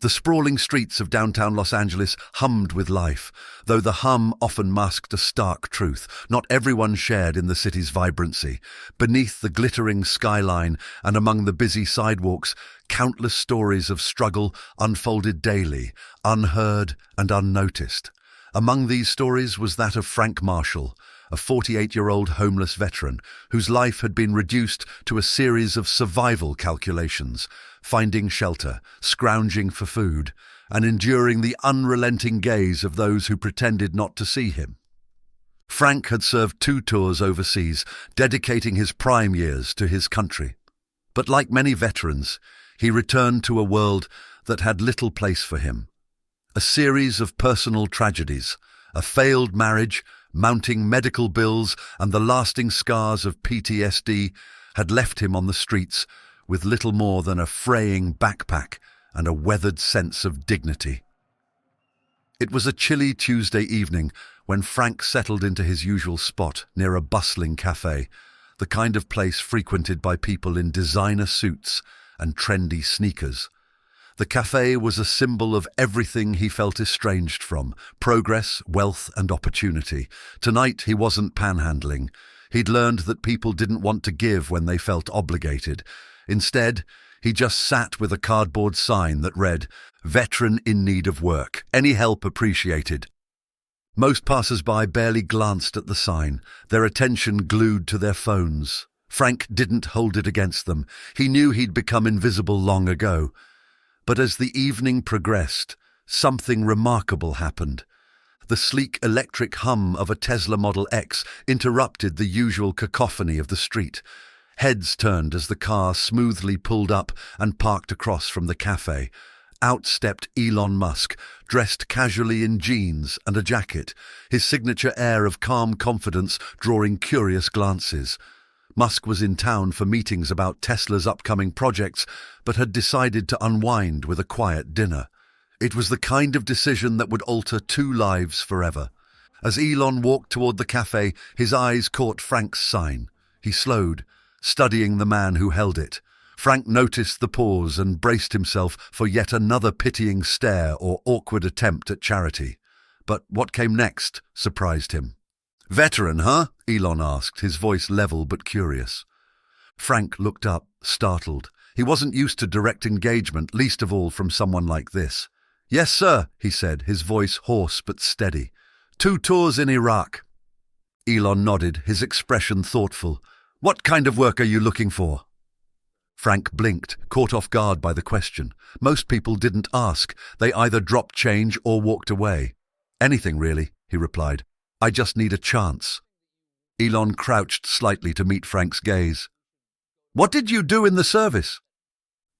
The sprawling streets of downtown Los Angeles hummed with life, though the hum often masked a stark truth. Not everyone shared in the city's vibrancy. Beneath the glittering skyline and among the busy sidewalks, countless stories of struggle unfolded daily, unheard and unnoticed. Among these stories was that of Frank Marshall, a 48-year-old homeless veteran whose life had been reduced to a series of survival calculations, finding shelter, scrounging for food, and enduring the unrelenting gaze of those who pretended not to see him. Frank had served 2 tours overseas, dedicating his prime years to his country. But like many veterans, he returned to a world that had little place for him. A series of personal tragedies, a failed marriage, mounting medical bills, and the lasting scars of PTSD had left him on the streets with little more than a fraying backpack and a weathered sense of dignity. It was a chilly Tuesday evening when Frank settled into his usual spot near a bustling cafe, the kind of place frequented by people in designer suits and trendy sneakers. The cafe was a symbol of everything he felt estranged from: progress, wealth, and opportunity. Tonight he wasn't panhandling. He'd learned that people didn't want to give when they felt obligated. Instead, he just sat with a cardboard sign that read, "Veteran in need of work. Any help appreciated." Most passers-by barely glanced at the sign, their attention glued to their phones. Frank didn't hold it against them. He knew he'd become invisible long ago. But as the evening progressed, something remarkable happened. The sleek electric hum of a Tesla Model X interrupted the usual cacophony of the street. Heads turned as the car smoothly pulled up and parked across from the cafe. Out stepped Elon Musk, dressed casually in jeans and a jacket, his signature air of calm confidence drawing curious glances. Musk was in town for meetings about Tesla's upcoming projects, but had decided to unwind with a quiet dinner. It was the kind of decision that would alter 2 lives forever. As Elon walked toward the cafe, his eyes caught Frank's sign. He slowed, studying the man who held it. Frank noticed the pause and braced himself for yet another pitying stare or awkward attempt at charity. But what came next surprised him. "Veteran, huh?" Elon asked, his voice level but curious. Frank looked up, startled. He wasn't used to direct engagement, least of all from someone like this. "Yes, sir," he said, his voice hoarse but steady. 2 tours in Iraq." Elon nodded, his expression thoughtful. "What kind of work are you looking for?" Frank blinked, caught off guard by the question. Most people didn't ask. They either dropped change or walked away. "Anything, really," he replied. "I just need a chance." Elon crouched slightly to meet Frank's gaze. "What did you do in the service?"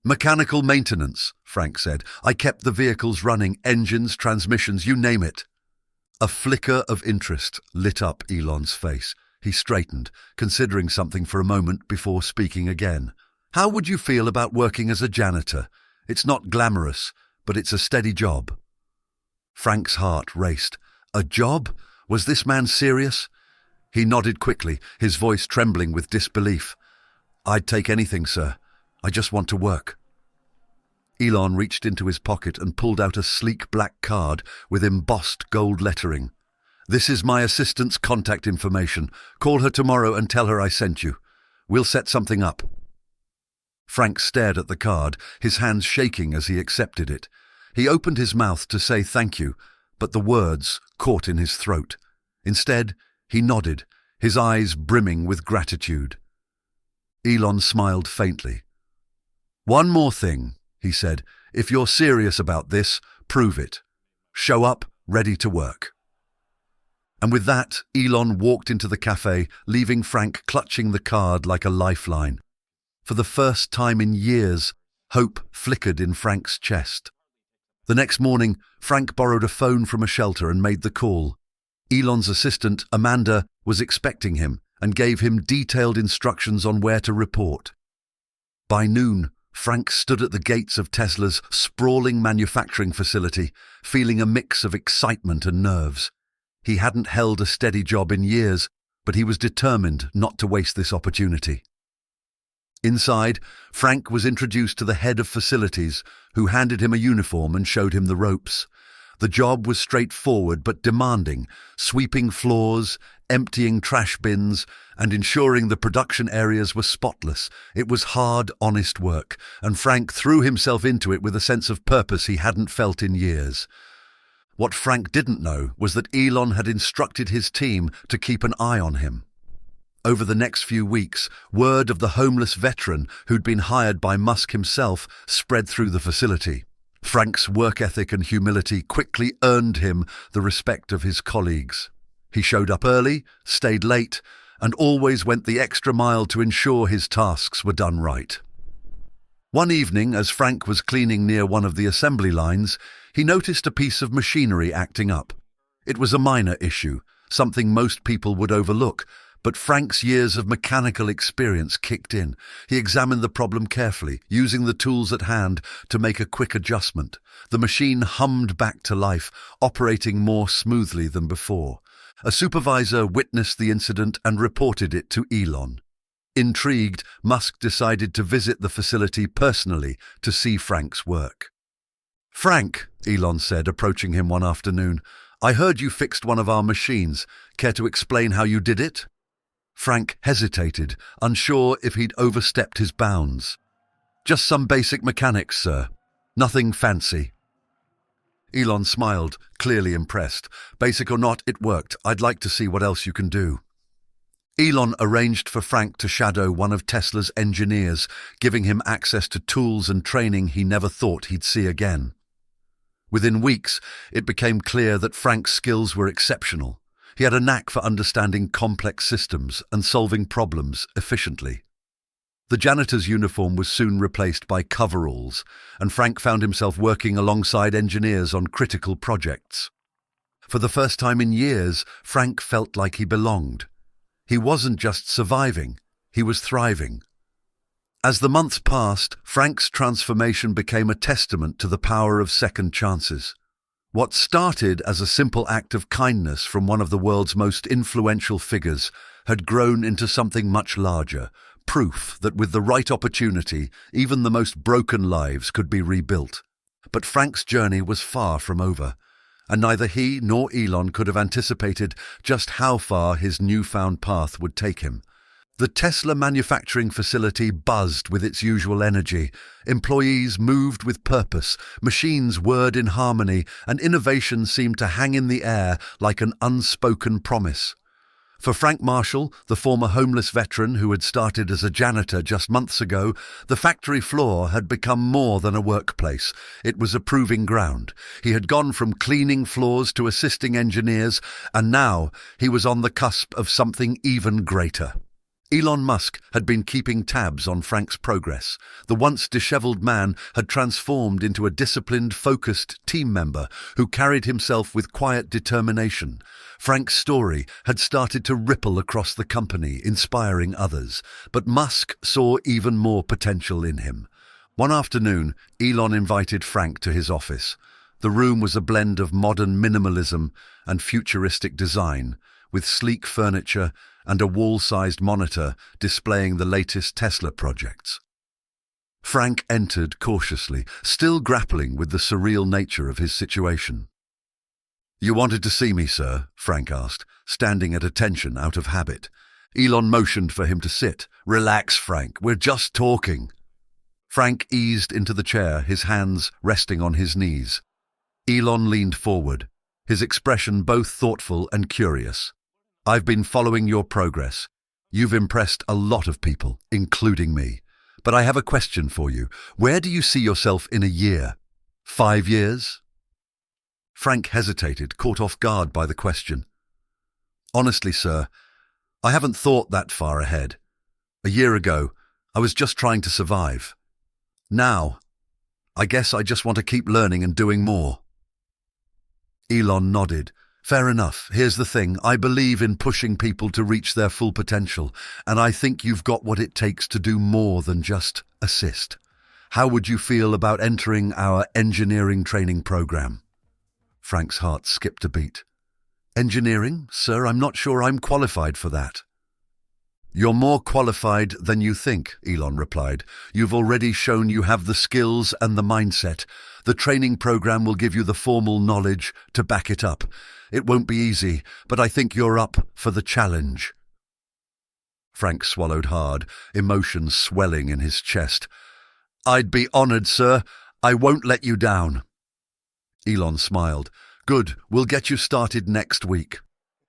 "Mechanical maintenance," Frank said. "I kept the vehicles running, engines, transmissions, you name it." A flicker of interest lit up Elon's face. He straightened, considering something for a moment before speaking again. "How would you feel about working as a janitor? It's not glamorous, but it's a steady job." Frank's heart raced. A job? Was this man serious? He nodded quickly, his voice trembling with disbelief. "I'd take anything, sir. I just want to work." Elon reached into his pocket and pulled out a sleek black card with embossed gold lettering. "This is my assistant's contact information. Call her tomorrow and tell her I sent you. We'll set something up." Frank stared at the card, his hands shaking as he accepted it. He opened his mouth to say thank you, but the words caught in his throat. Instead, he nodded, his eyes brimming with gratitude. Elon smiled faintly. "One more thing," he said. "If you're serious about this, prove it. Show up, ready to work." And with that, Elon walked into the cafe, leaving Frank clutching the card like a lifeline. For the first time in years, hope flickered in Frank's chest. The next morning, Frank borrowed a phone from a shelter and made the call. Elon's assistant, Amanda, was expecting him and gave him detailed instructions on where to report. By noon, Frank stood at the gates of Tesla's sprawling manufacturing facility, feeling a mix of excitement and nerves. He hadn't held a steady job in years, but he was determined not to waste this opportunity. Inside, Frank was introduced to the head of facilities, who handed him a uniform and showed him the ropes. The job was straightforward but demanding, sweeping floors, emptying trash bins, and ensuring the production areas were spotless. It was hard, honest work, and Frank threw himself into it with a sense of purpose he hadn't felt in years. What Frank didn't know was that Elon had instructed his team to keep an eye on him. Over the next few weeks, word of the homeless veteran who'd been hired by Musk himself spread through the facility. Frank's work ethic and humility quickly earned him the respect of his colleagues. He showed up early, stayed late, and always went the extra mile to ensure his tasks were done right. One evening, as Frank was cleaning near one of the assembly lines, he noticed a piece of machinery acting up. It was a minor issue, something most people would overlook, but Frank's years of mechanical experience kicked in. He examined the problem carefully, using the tools at hand to make a quick adjustment. The machine hummed back to life, operating more smoothly than before. A supervisor witnessed the incident and reported it to Elon. Intrigued, Musk decided to visit the facility personally to see Frank's work. "Frank," Elon said, approaching him one afternoon, "I heard you fixed one of our machines. Care to explain how you did it?" Frank hesitated, unsure if he'd overstepped his bounds. "Just some basic mechanics, sir. Nothing fancy." Elon smiled, clearly impressed. "Basic or not, it worked. I'd like to see what else you can do." Elon arranged for Frank to shadow one of Tesla's engineers, giving him access to tools and training he never thought he'd see again. Within weeks, it became clear that Frank's skills were exceptional. He had a knack for understanding complex systems and solving problems efficiently. The janitor's uniform was soon replaced by coveralls, and Frank found himself working alongside engineers on critical projects. For the first time in years, Frank felt like he belonged. He wasn't just surviving, he was thriving. As the months passed, Frank's transformation became a testament to the power of second chances. What started as a simple act of kindness from one of the world's most influential figures had grown into something much larger, proof that with the right opportunity, even the most broken lives could be rebuilt. But Frank's journey was far from over, and neither he nor Elon could have anticipated just how far his newfound path would take him. The Tesla manufacturing facility buzzed with its usual energy. Employees moved with purpose, machines whirred in harmony, and innovation seemed to hang in the air like an unspoken promise. For Frank Marshall, the former homeless veteran who had started as a janitor just months ago, the factory floor had become more than a workplace. It was a proving ground. He had gone from cleaning floors to assisting engineers, and now he was on the cusp of something even greater. Elon Musk had been keeping tabs on Frank's progress. The once disheveled man had transformed into a disciplined, focused team member who carried himself with quiet determination. Frank's story had started to ripple across the company, inspiring others. But Musk saw even more potential in him. One afternoon, Elon invited Frank to his office. The room was a blend of modern minimalism and futuristic design, with sleek furniture and a wall-sized monitor displaying the latest Tesla projects. Frank entered cautiously, still grappling with the surreal nature of his situation. "You wanted to see me, sir?" Frank asked, standing at attention out of habit. Elon motioned for him to sit. "Relax, Frank. We're just talking." Frank eased into the chair, his hands resting on his knees. Elon leaned forward, his expression both thoughtful and curious. "I've been following your progress. You've impressed a lot of people, including me. But I have a question for you. Where do you see yourself in a year? 5 years?" Frank hesitated, caught off guard by the question. "Honestly, sir, I haven't thought that far ahead. A year ago, I was just trying to survive. Now, I guess I just want to keep learning and doing more." Elon nodded. "Fair enough. Here's the thing. I believe in pushing people to reach their full potential, and I think you've got what it takes to do more than just assist. How would you feel about entering our engineering training program?" Frank's heart skipped a beat. "Engineering? Sir, I'm not sure I'm qualified for that." You're more qualified than you think, Elon replied. You've already shown you have the skills and the mindset. The training program will give you the formal knowledge to back it up. It won't be easy, but I think you're up for the challenge. Frank swallowed hard, emotions swelling in his chest. I'd be honored, sir. I won't let you down. Elon smiled. Good, we'll get you started next week.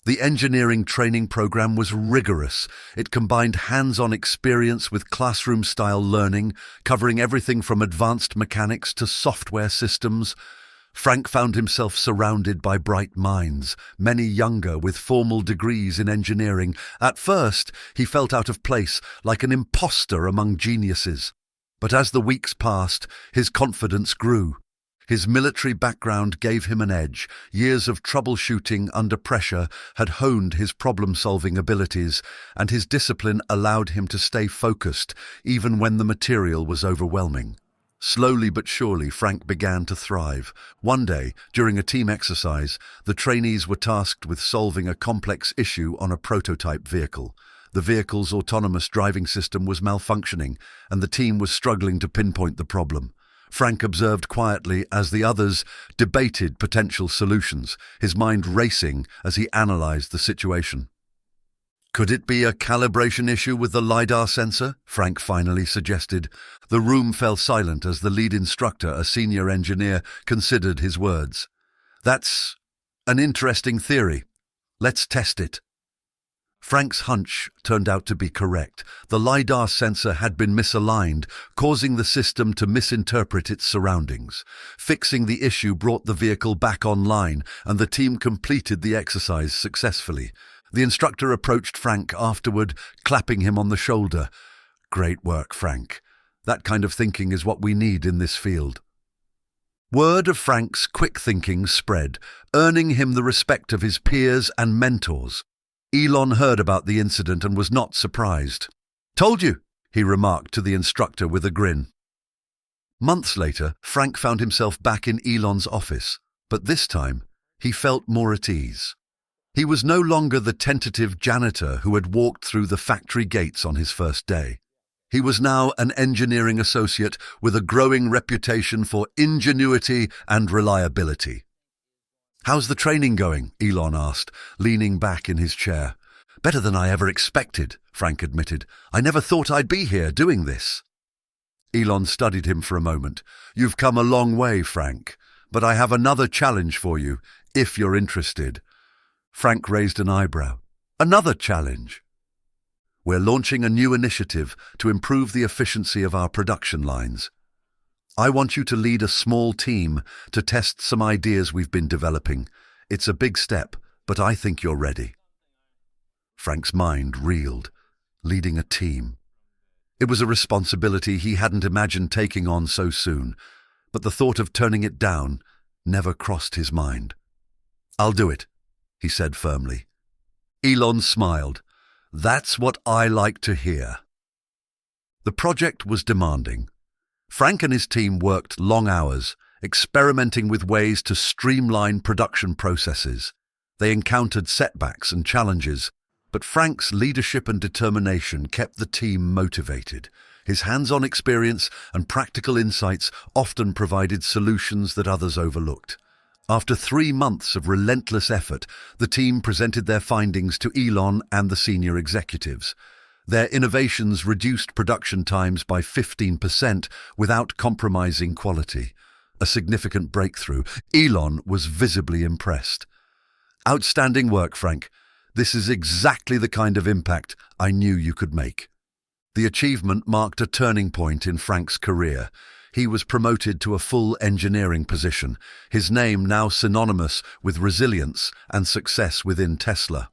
The engineering training program was rigorous. It combined hands-on experience with classroom-style learning, covering everything from advanced mechanics to software systems. Frank found himself surrounded by bright minds, many younger with formal degrees in engineering. At first, he felt out of place, like an imposter among geniuses. But as the weeks passed, his confidence grew. His military background gave him an edge. Years of troubleshooting under pressure had honed his problem-solving abilities, and his discipline allowed him to stay focused, even when the material was overwhelming. Slowly but surely, Frank began to thrive. One day, during a team exercise, the trainees were tasked with solving a complex issue on a prototype vehicle. The vehicle's autonomous driving system was malfunctioning, and the team was struggling to pinpoint the problem. Frank observed quietly as the others debated potential solutions, his mind racing as he analyzed the situation. Could it be a calibration issue with the LiDAR sensor? Frank finally suggested. The room fell silent as the lead instructor, a senior engineer, considered his words. That's an interesting theory. Let's test it. Frank's hunch turned out to be correct. The LiDAR sensor had been misaligned, causing the system to misinterpret its surroundings. Fixing the issue brought the vehicle back online, and the team completed the exercise successfully. The instructor approached Frank afterward, clapping him on the shoulder. Great work, Frank. That kind of thinking is what we need in this field. Word of Frank's quick thinking spread, earning him the respect of his peers and mentors. Elon heard about the incident and was not surprised. Told you, he remarked to the instructor with a grin. Months later, Frank found himself back in Elon's office, but this time he felt more at ease. He was no longer the tentative janitor who had walked through the factory gates on his first day. He was now an engineering associate with a growing reputation for ingenuity and reliability. How's the training going? Elon asked, leaning back in his chair. Better than I ever expected, Frank admitted. I never thought I'd be here doing this. Elon studied him for a moment. You've come a long way, Frank, but I have another challenge for you, if you're interested. Frank raised an eyebrow. Another challenge? We're launching a new initiative to improve the efficiency of our production lines. I want you to lead a small team to test some ideas we've been developing. It's a big step, but I think you're ready. Frank's mind reeled, leading a team. It was a responsibility he hadn't imagined taking on so soon, but the thought of turning it down never crossed his mind. I'll do it, he said firmly. Elon smiled. That's what I like to hear. The project was demanding. Frank and his team worked long hours, experimenting with ways to streamline production processes. They encountered setbacks and challenges, but Frank's leadership and determination kept the team motivated. His hands-on experience and practical insights often provided solutions that others overlooked. After 3 months of relentless effort, the team presented their findings to Elon and the senior executives. Their innovations reduced production times by 15% without compromising quality. A significant breakthrough. Elon was visibly impressed. Outstanding work, Frank. This is exactly the kind of impact I knew you could make. The achievement marked a turning point in Frank's career. He was promoted to a full engineering position, his name now synonymous with resilience and success within Tesla.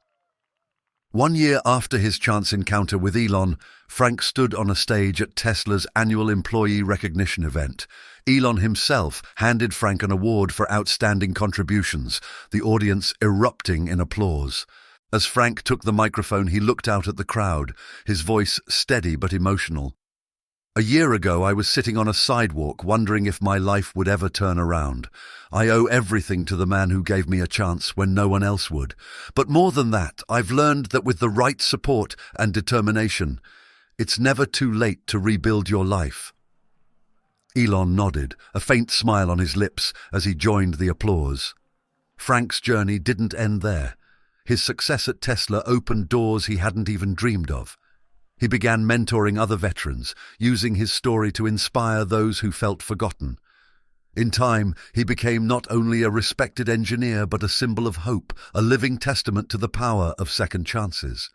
1 year after his chance encounter with Elon, Frank stood on a stage at Tesla's annual employee recognition event. Elon himself handed Frank an award for outstanding contributions, the audience erupting in applause. As Frank took the microphone, he looked out at the crowd, his voice steady but emotional. A year ago, I was sitting on a sidewalk wondering if my life would ever turn around. I owe everything to the man who gave me a chance when no one else would. But more than that, I've learned that with the right support and determination, it's never too late to rebuild your life. Elon nodded, a faint smile on his lips as he joined the applause. Frank's journey didn't end there. His success at Tesla opened doors he hadn't even dreamed of. He began mentoring other veterans, using his story to inspire those who felt forgotten. In time, he became not only a respected engineer but a symbol of hope, a living testament to the power of second chances.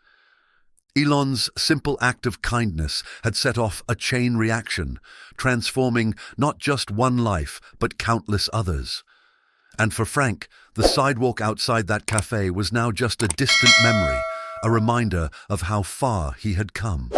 Elon's simple act of kindness had set off a chain reaction, transforming not just one life but countless others. And for Frank, the sidewalk outside that cafe was now just a distant memory, a reminder of how far he had come.